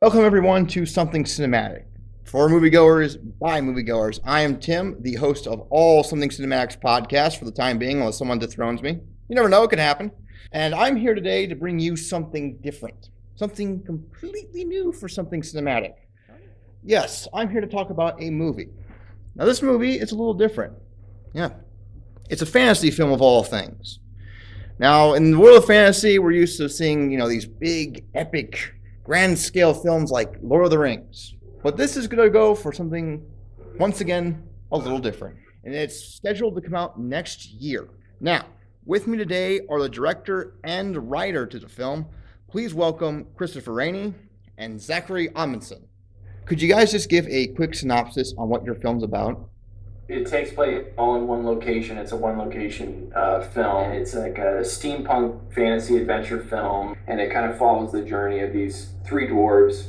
Welcome everyone to Something Cinematic. For moviegoers, by moviegoers, I am Tim, the host of all Something Cinematics podcasts for the time being, unless someone dethrones me. You never know, it could happen. And I'm here today to bring you something different, something completely new for Something Cinematic. Yes, I'm here to talk about a movie. Now, this movie is a little different. Yeah, it's a fantasy film of all things. Now, in the world of fantasy, we're used to seeing, these big, epic, grand scale films like Lord of the Rings. But this is going to go for something, once again, a little different. And it's scheduled to come out next year. Now, with me today are the director and writer to the film. Please welcome Christopher Raney and Zachery Amundson. Could you guys just give a quick synopsis on what your film's about? It takes place all in one location. It's a one location film. It's like a steampunk fantasy adventure film, and it kind of follows the journey of these three dwarves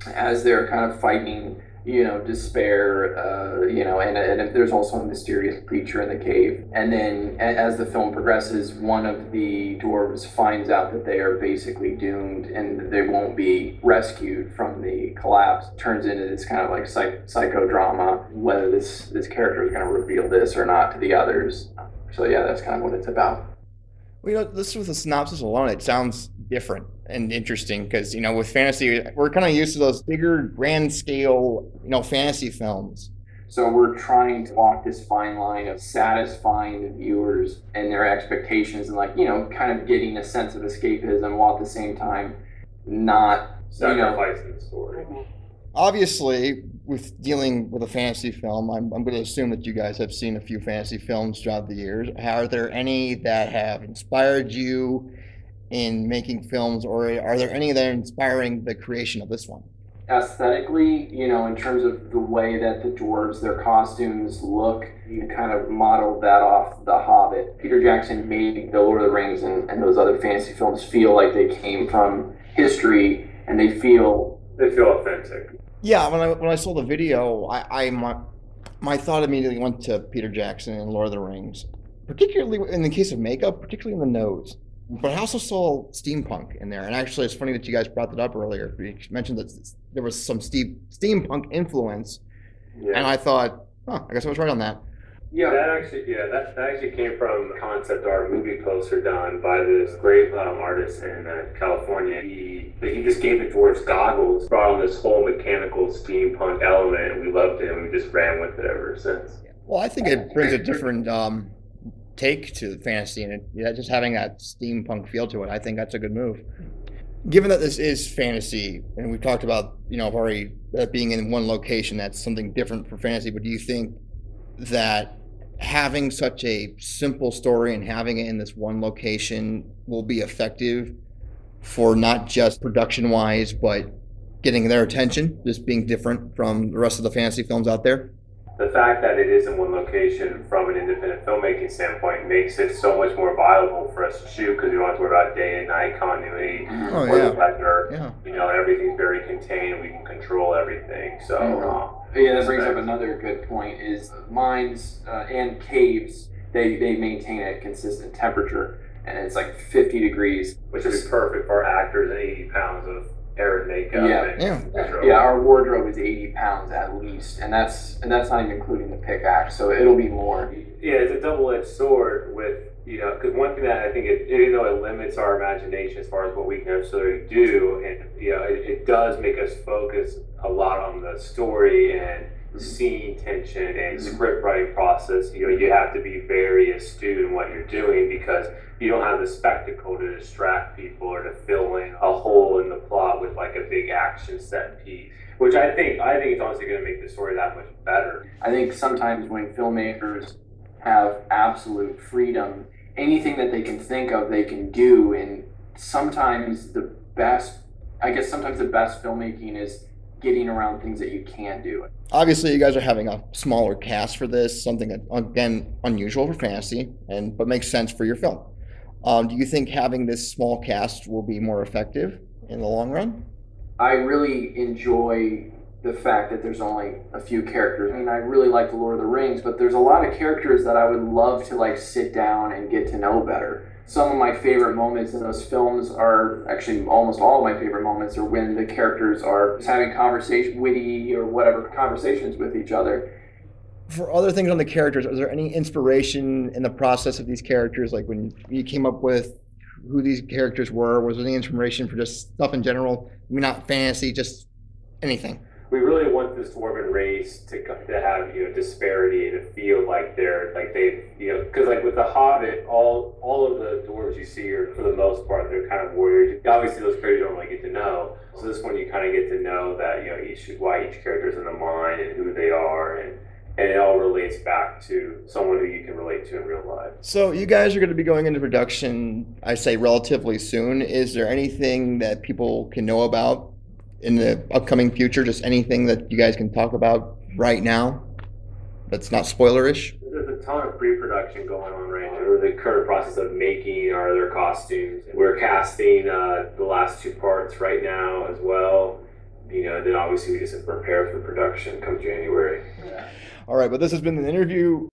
as they're kind of fighting, despair, and there's also a mysterious creature in the cave. And then as the film progresses, one of the dwarves finds out that they are basically doomed and they won't be rescued from the collapse. Turns into this kind of like psychodrama, whether this character is going to reveal this or not to the others. So yeah, that's kind of what it's about. Well, this with the synopsis alone, it sounds different and interesting because, with fantasy, we're kind of used to those bigger, grand scale, fantasy films. So we're trying to walk this fine line of satisfying the viewers and their expectations and kind of getting a sense of escapism while at the same time not sacrificing the story. Obviously, with dealing with a fantasy film, I'm going to assume that you guys have seen a few fantasy films throughout the years. Are there any that have inspired you in making films, or are there any that are inspiring the creation of this one? Aesthetically, in terms of the way that the dwarves, their costumes look, you kind of modeled that off The Hobbit. Peter Jackson made The Lord of the Rings and those other fantasy films feel like they came from history and they feel authentic. Yeah, when I saw the video, my thought immediately went to Peter Jackson and Lord of the Rings, particularly in the case of makeup, particularly in the nose. But I also saw steampunk in there, and actually, it's funny that you guys brought that up earlier. You mentioned that there was some steampunk influence, yeah. And I thought, I guess I was right on that. Yeah, that actually came from a concept art movie poster done by this great artist in California. He just gave the dwarves goggles, brought on this whole mechanical steampunk element, and we loved it, and we just ran with it ever since. Well, I think it brings a different take to fantasy, and just having that steampunk feel to it, I think that's a good move. Given that this is fantasy, and we talked about, already that being in one location, that's something different for fantasy, but do you think that having such a simple story and having it in this one location will be effective for not just production-wise, but getting their attention, just being different from the rest of the fantasy films out there? The fact that it is in one location from an independent filmmaking standpoint makes it so much more viable for us to shoot because we don't have to worry about day and night continuity or weather. Yeah. Everything's very contained. We can control everything. So that brings up another good point: is mines and caves. They maintain a consistent temperature, and it's like 50 degrees, which is perfect for actors and 80 pounds of air and makeup. Yeah. Our wardrobe is 80 pounds at least, and that's not even including the pickaxe, so it'll be more. Yeah, it's a double-edged sword with, because one thing that I think, even though it limits our imagination as far as what we can necessarily do, and it does make us focus a lot on the story and scene tension and script writing process. You have to be very astute in what you're doing because you don't have the spectacle to distract people or to fill in a hole in the plot with like a big action set piece, which I think it's honestly going to make the story that much better. I think sometimes when filmmakers have absolute freedom, anything that they can think of they can do, and sometimes the best filmmaking is getting around things that you can do. Obviously, you guys are having a smaller cast for this, something that, again, unusual for fantasy, but makes sense for your film. Do you think having this small cast will be more effective in the long run? I really enjoy the fact that there's only a few characters. I mean, I really like The Lord of the Rings, but there's a lot of characters that I would love to sit down and get to know better. Some of my favorite moments in those films are actually almost all of my favorite moments are when the characters are having conversation, witty or whatever conversations with each other. For other things on the characters, is there any inspiration in the process of these characters? Like when you came up with who these characters were, was there any inspiration for just stuff in general? I mean, not fantasy, just anything. We really want this dwarven race to have, you know, disparity and to feel like they, you know, because like with the Hobbit, all of the dwarves you see are for the most part they're kind of warriors. Obviously, those characters you don't really get to know. So this one you kind of get to know that, you know, why each character's in the mind and who they are, and it all relates back to someone who you can relate to in real life. So you guys are going to be going into production, I say relatively soon. Is there anything that people can know about in the upcoming future? Just anything that you guys can talk about right now that's not spoilerish? There's a ton of pre-production going on right now. We're in the current process of making our other costumes. We're casting the last 2 parts right now as well. You know, then obviously we just prepare for production come January. All right, but this has been an interview